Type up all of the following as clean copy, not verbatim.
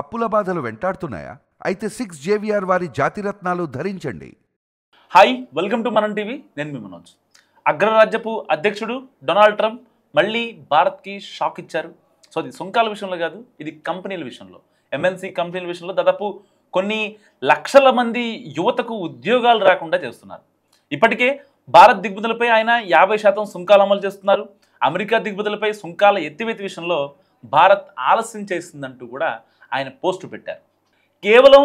అప్పుల బాధలు వెంటాడుతున్నాయా? అయితే 6 జేవిఆర్ వారి జాతిరత్నాలు ధరించండి. హాయ్, వెల్కమ్ టు మనం టీవీ. నేను మీ మనోజ్. అగ్రరాజ్యపు అధ్యక్షుడు డొనాల్డ్ ట్రంప్ మళ్ళీ భారత్కి షాక్ ఇచ్చారు. సో ఇది సుంకాల విషయంలో కాదు, ఇది కంపెనీల విషయంలో, ఎంఎన్సీ కంపెనీల విషయంలో దాదాపు కొన్ని లక్షల మంది యువతకు ఉద్యోగాలు రాకుండా చేస్తున్నారు. ఇప్పటికే భారత్ దిగుమతులపై ఆయన 50% సుంకాలు అమలు చేస్తున్నారు. అమెరికా దిగుమతులపై సుంకాల ఎత్తివేత విషయంలో భారత్ ఆలస్యం చేసిందంటూ కూడా ఆయన పోస్టు పెట్టారు. కేవలం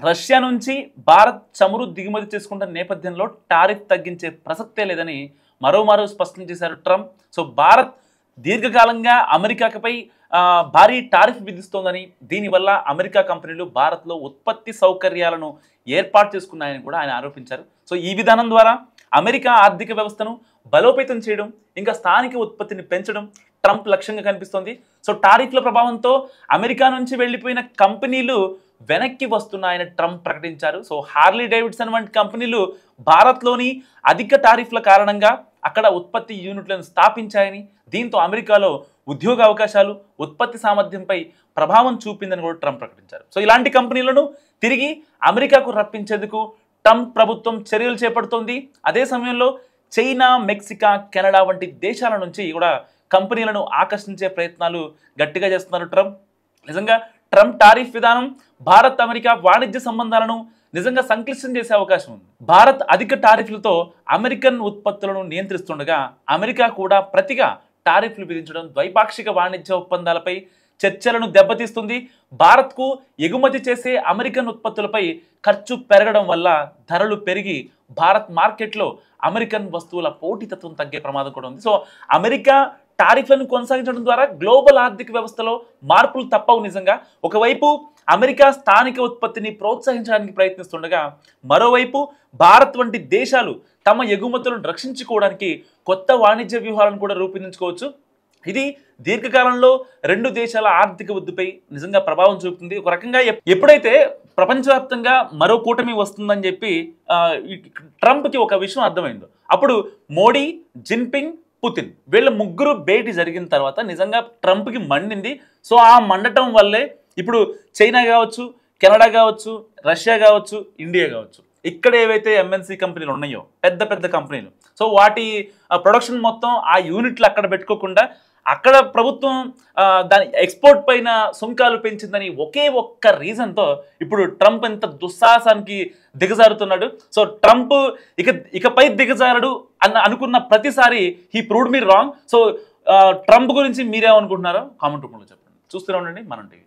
రష్యా నుంచి భారత్ చమురు దిగుమతి చేసుకుంటున్న నేపథ్యంలో టారిఫ్ తగ్గించే ప్రసక్తే లేదని మరోమారో స్పష్టం చేశారు ట్రంప్. సో భారత్ దీర్ఘకాలంగా అమెరికాపై భారీ టారిఫ్ విధిస్తోందని, దీనివల్ల అమెరికా కంపెనీలు భారత్లో ఉత్పత్తి సౌకర్యాలను ఏర్పాటు చేసుకున్నాయని కూడా ఆయన ఆరోపించారు. సో ఈ విధానం ద్వారా అమెరికా ఆర్థిక వ్యవస్థను బలోపేతం చేయడం, ఇంకా స్థానిక ఉత్పత్తిని పెంచడం ట్రంప్ లక్ష్యంగా కనిపిస్తోంది. సో టారిఫ్ల ప్రభావంతో అమెరికా నుంచి వెళ్ళిపోయిన కంపెనీలు వెనక్కి వస్తున్నాయని ట్రంప్ ప్రకటించారు. సో హార్లీ డేవిడ్సన్ వంటి కంపెనీలు భారత్లోని అధిక టారిఫ్ల కారణంగా అక్కడ ఉత్పత్తి యూనిట్లను స్థాపించాయని, దీంతో అమెరికాలో ఉద్యోగ అవకాశాలు, ఉత్పత్తి సామర్థ్యంపై ప్రభావం చూపిందని కూడా ట్రంప్ ప్రకటించారు. సో ఇలాంటి కంపెనీలను తిరిగి అమెరికాకు రప్పించేందుకు ట్రంప్ ప్రభుత్వం చర్యలు చేపడుతోంది. అదే సమయంలో చైనా, మెక్సికా, కెనడా వంటి దేశాల నుంచి కూడా కంపెనీలను ఆకర్షించే ప్రయత్నాలు గట్టిగా చేస్తున్నారు ట్రంప్. నిజంగా ట్రంప్ టారిఫ్ విధానం భారత్ అమెరికా వాణిజ్య సంబంధాలను నిజంగా సంక్లిష్టం చేసే అవకాశం ఉంది. భారత్ అధిక టారిఫ్లతో అమెరికన్ ఉత్పత్తులను నియంత్రిస్తుండగా అమెరికా కూడా ప్రతిగా టారిఫ్లు విధించడం ద్వైపాక్షిక వాణిజ్య ఒప్పందాలపై చర్చలను దెబ్బతీస్తుంది. భారత్కు ఎగుమతి చేసే అమెరికన్ ఉత్పత్తులపై ఖర్చు పెరగడం వల్ల ధరలు పెరిగి భారత్ మార్కెట్లో అమెరికన్ వస్తువుల పోటీతత్వం తగ్గే ప్రమాదం కూడా ఉంది. సో అమెరికా టారిఫ్లను కొనసాగించడం ద్వారా గ్లోబల్ ఆర్థిక వ్యవస్థలో మార్పులు తప్పవు. నిజంగా ఒకవైపు అమెరికా స్థానిక ఉత్పత్తిని ప్రోత్సహించడానికి ప్రయత్నిస్తుండగా, మరోవైపు భారత్ వంటి దేశాలు తమ ఎగుమతులను రక్షించుకోవడానికి కొత్త వాణిజ్య వ్యూహాలను కూడా రూపొందించుకోవచ్చు. ఇది దీర్ఘకాలంలో రెండు దేశాల ఆర్థిక వృద్ధిపై నిజంగా ప్రభావం చూపుతుంది. ఒక రకంగా ఎప్పుడైతే ప్రపంచవ్యాప్తంగా మరో కూటమి వస్తుందని చెప్పి ట్రంప్కి ఒక విషయం అర్థమైందో, అప్పుడు మోడీ, జిన్పింగ్, పుతిన్ వీళ్ళ ముగ్గురు భేటీ జరిగిన తర్వాత నిజంగా ట్రంప్కి మండింది. సో ఆ మండటం వల్లే ఇప్పుడు చైనా కావచ్చు, కెనడా కావచ్చు, రష్యా కావచ్చు, ఇండియా కావచ్చు, ఇక్కడ ఏవైతే ఎంఎన్సీ కంపెనీలు ఉన్నాయో పెద్ద పెద్ద కంపెనీలు, సో వాటి ప్రొడక్షన్ మొత్తం ఆ యూనిట్లు అక్కడ పెట్టుకోకుండా అక్కడ ప్రభుత్వం దాని ఎక్స్పోర్ట్ పైన సుంకాలు పెంచిందని ఒకే ఒక్క రీజన్తో ఇప్పుడు ట్రంప్ ఎంత దుస్సాహసానికి దిగజారుతున్నాడు. సో ట్రంప్ ఇకపై దిగజారడు అనుకున్న ప్రతిసారి he proved me wrong. So Trump గురించి మీరేమనుకుంటున్నారో కామెంట్ రూపంలో చెప్పండి. చూస్తూనే ఉండండి మనం టీవీ.